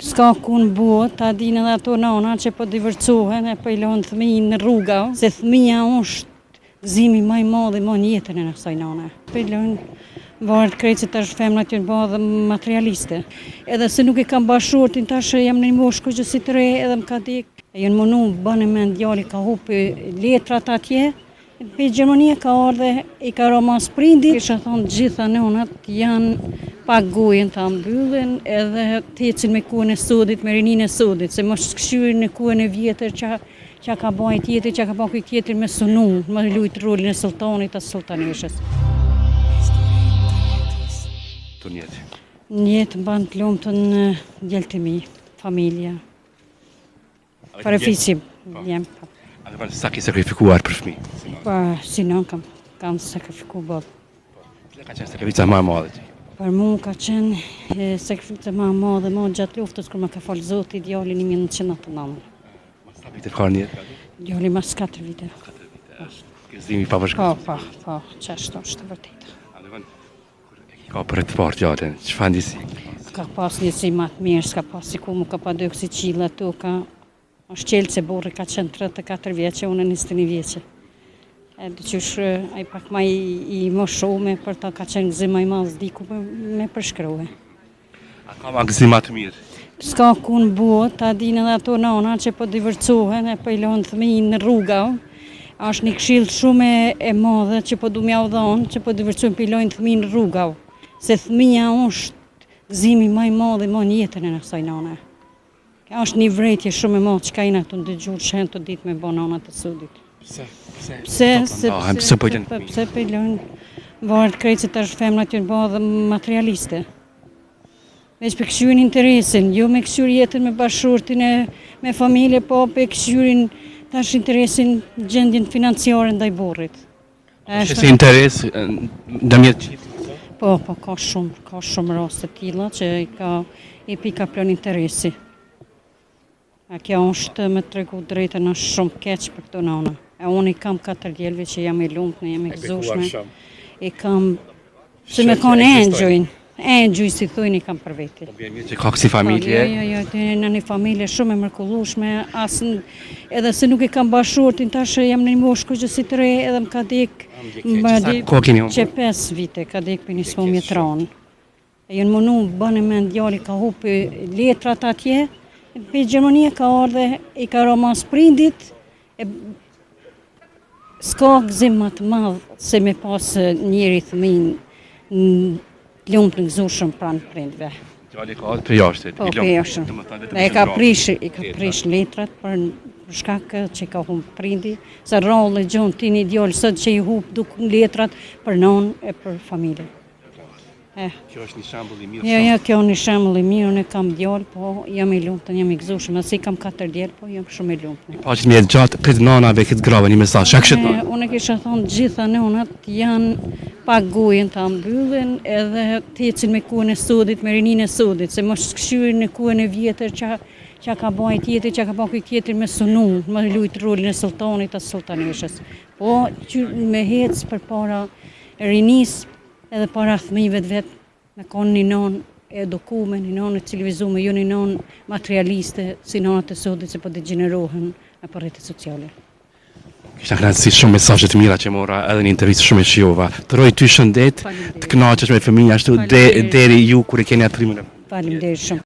S'ka kun buot, ta din edhe ato nana që po divërcohen e po i lojnë fëmijën në rruga, se fëmija është gëzimi më i madh i jetën e kësaj nane. Po i lojnë varet krejt se tash femrat janë bërë dhe materialiste. Edhe se nuk e kam bashortin tash jam në një moshë kështu të re edhe më ka dek. Janë mënu bënë me djali ka hupi letrat atje. Pe Gjermania ka ardhe, i ka romas prindi, isha thonë gjitha nënat janë pak gojën të ambyllin edhe të ecin me kuën e sodit, me rinin e sodit, se mos këshyrin në kuën e vjetër që ka bajt tjetër, që ka bajt tjetër me sunu, me lujt rolin e sultanit as sultaneshës. Të njëtë? Njëtë mban të lumë të në djelë të mi, familja. Parefisim, jem. Sa ki sakrifikuar për fëmi? Pa, si non kam sakrifiku bërë. Cila ka qenë sakrifica më e madhe ti? Për mu ka qenë sakrifica më e madhe, më gjatë luftës kur më ka falë Zoti djalin 1999. Mas sa vite ka njëtë? Djali mas 4 vite. 4 vite. Gëzimi pa vërshkët? Po, qashtu është të vërtetë. Ka për të partë gjatën, që fa ndisi? Ka pas njësi më të mirë, s'ka pas si ku mu ka pa dëkë si qila tu, është qelë që burri ka qenë 34 vjeqe, unë 21 vjeqe. Edhe qysh ai pak ma i më shume, për ta ka qenë gëzim ma i madh s'diku me përshkruhe. A ka ma gëzima të mirë? S'ka kun buot, ta din edhe ato nana që po divërcohen e po i lojnë fëmijën në rruga. Është një këshill shumë e madhe që po du m'ja u dhonë, që po divërcohen po i lojnë fëmijën në rruga. Se fëmija është gëzimi më i madh i jetën e kësaj nane. Kjo është një vrejtje shumë e madhe që ka jena të ndëgjur që të ditë me bo nanat e sudit. Pse po i lojnë varet krejt se tash femrat janë bërë dhe materialiste. Veç për këshyrin interesin, jo me këshyr jetën me bashortin e me familje, po për këshyrin tash interesin gjendjen financiare ndaj burrit. Është si interes ndërmjet qiftit? Po, ka shumë raste tilla që i pika plon interesi. A kjo është me tregu drejtën është shumë keq për këto nana. E unë i kam 4 djelve që jam i lumtme, jam i gëzushme. I kam, se me kanë engjëj si thujnë i kam për veti. Po bjen mirë që ka kësi familje? Jo, në një familje shumë e mrekullueshme, edhe se nuk i kam bashortin, tash jam në një moshë kështu si të re edhe më ka dek. Që 5 vite ka dek për një smumje tronë. E jënë mënu bënë me djali ka hupi letrat atje. Pe Gjermania ka ardhe, i ka romas prindit, s'ka gëzim më të madh se me pas njëri fëmin në lumë për gëzushëm pranë prindve. Djali ka ardhe për jashtë? Po, për jashtë. E ka prish letrat për shkak që ka humë prindi, se rrallë e gjonë ti një djallë sot që i hupë dukë letrat për non e për familje. Kjo është një shembull i mirë? Jo, kjo është një shembull i mirë, unë kam djalë, po jam i lumtën, jam i gëzushëm, asi kam 4 djelë, po jam shumë i lumtën. Pa që të mirë gjatë këtë nanave, këtë grave, një mesazh, çka kishit thënë? Unë kisha thonë gjitha nënat janë pak gojën të ambyllin edhe të ecin me kuën e sodit, me rinin e sodit, se mos këshyrin në kuën e vjetër që ka bajt tjetër, që ka bajt tjetër me sunu, me lujt rolin e sultanit as sultaneshës. Po me hec përpara rinis edhe para fëmijëve të vetë, me konë një non edukume, një non e civilizume, jo një non materialiste, si nanat e sodit që po degenerohen në për rrjetet sociale. Kishte kënaqësi shumë mesazhe të mira që mora edhe një intervistë shumë e shijova. Të roj ty shëndet, të kënaqesh me fëmijën ashtu deri ju kur e keni atë trimën. Faleminderit shumë.